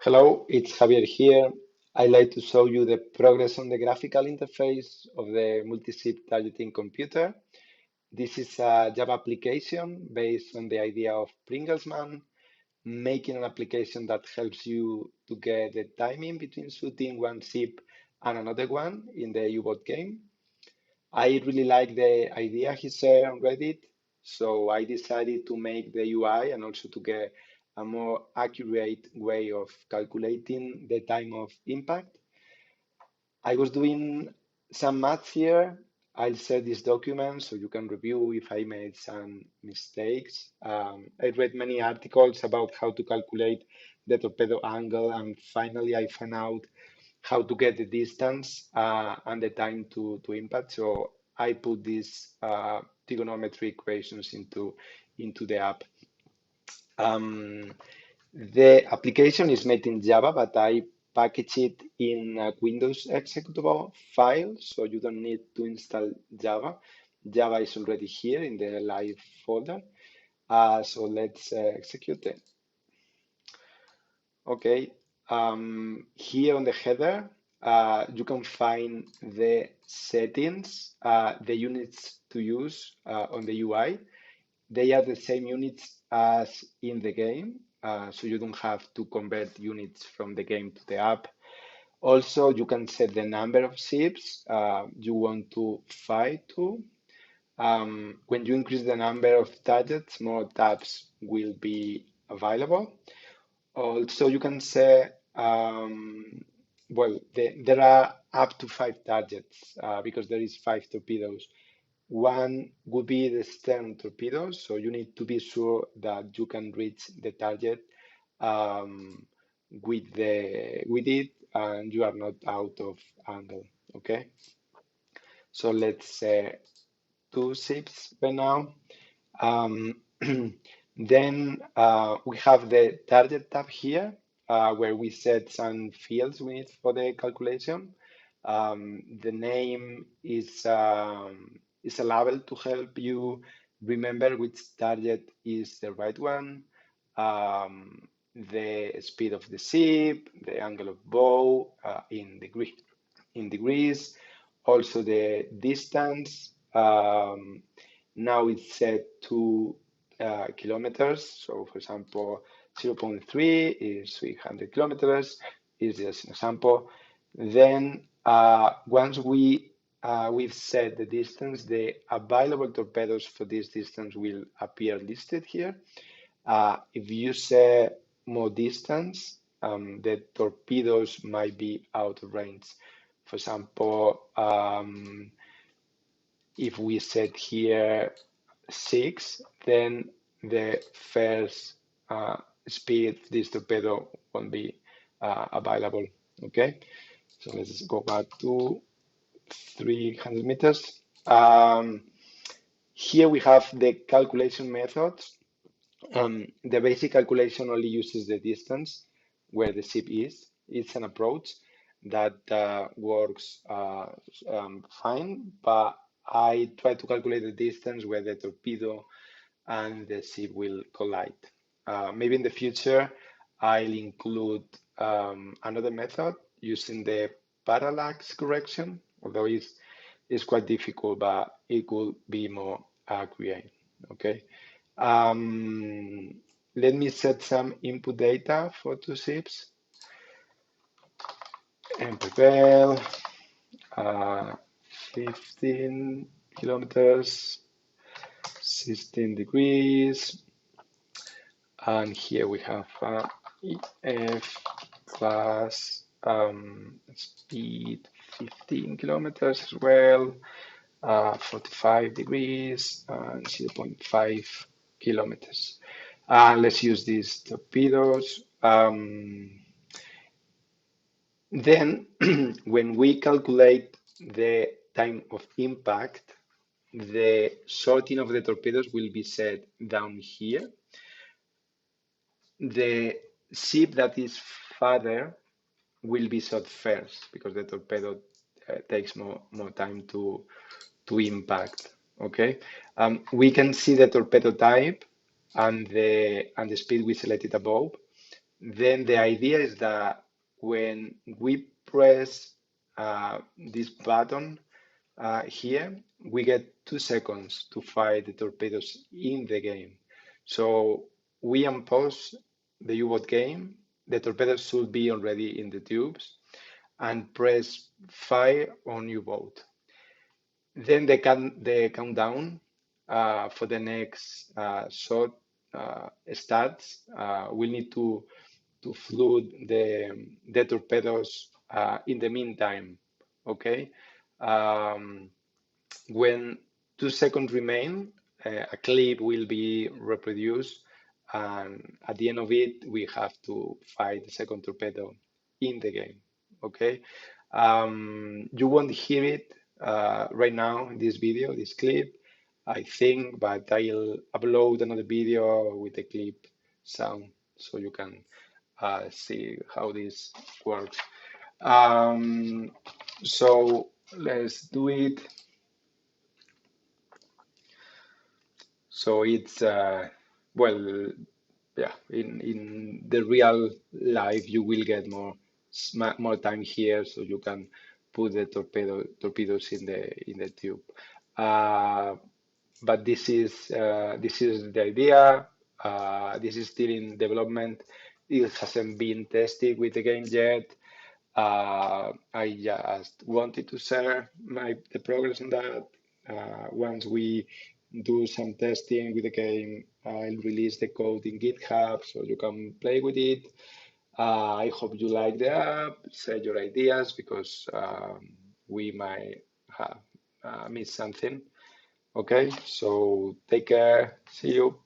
Hello, it's Javier here. I'd like to show you the progress on the graphical interface of the MultiShip Targeting Computer. This is a Java application based on the idea of Pringlesman, making an application that helps you to get the timing between shooting one ship and another one in the Uboat game. I really like the idea he shared on Reddit, so I decided to make the UI and also to get a more accurate way of calculating the time of impact. I was doing some math here. I'll share this document so you can review if I made some mistakes. I read many articles about how to calculate the torpedo angle, and finally I found out how to get the distance and the time to impact. So I put these trigonometry equations into the app. The application is made in Java, but I package it in a Windows executable file, so you don't need to install Java. Java is already here in the live folder. So let's execute it. Okay, here on the header, you can find the settings, the units to use on the UI. They are the same units as in the game, so you don't have to convert units from the game to the app. Also, you can set the number of ships you want to fight to. When you increase the number of targets, more tabs will be available. Also, you can say, there are up to 5 targets because there is 5 torpedoes. One would be the stern torpedoes, so you need to be sure that you can reach the target with it, and you are not out of angle. Okay, so let's say 2 ships right now. Then we have the target tab here, where we set some fields we need for the calculation. The name is a label to help you remember which target is the right one. The speed of the ship, the angle of bow in degrees, also the distance. Now it's set to kilometers. So for example, 0.3 is 300 kilometers, is just an example. Then once we've set the distance, the available torpedoes for this distance will appear listed here. If you set more distance, the torpedoes might be out of range. For example, if we set here 6, then the first speed this torpedo won't be available. Okay, so let's go back to 300 meters. Here we have the calculation methods. The basic calculation only uses the distance where the ship is. It's an approach that works fine, but I try to calculate the distance where the torpedo and the ship will collide. Maybe in the future, I'll include another method using the parallax correction, although it's quite difficult, but it could be more accurate. Okay. Let me set some input data for 2 ships. And prepare 15 kilometers, 16 degrees. And here we have EF plus speed 15 kilometers as well, 45 degrees and 0.5 kilometers. Let's use these torpedoes. Then when we calculate the time of impact, the sorting of the torpedoes will be set down here. The ship that is farther will be shot first because the torpedo takes more time to impact. Okay, we can see the torpedo type and the speed we selected above. Then the idea is that when we press this button here, we get 2 seconds to fire the torpedoes in the game. So we unpause the U-boat game, the torpedoes should be already in the tubes, and press fire on U-boat. Then the countdown for the next shot starts. We need to flood the torpedoes in the meantime. Okay. Um, when 2 seconds remain, a clip will be reproduced, and at the end of it, we have to fire the second torpedo in the game. Okay, you won't hear it right now in this video, this clip, I think, but I'll upload another video with the clip sound so you can see how this works. So let's do it. So it's well, yeah. In the real life, you will get more time here, so you can put the torpedoes in the tube. Uh, but this is the idea. This is still in development. It hasn't been tested with the game yet. I just wanted to share the progress on that. Once we do some testing with the game, I'll release the code in GitHub so you can play with it. I hope you like the app, share your ideas because we might have missed something. Okay, so take care. See you.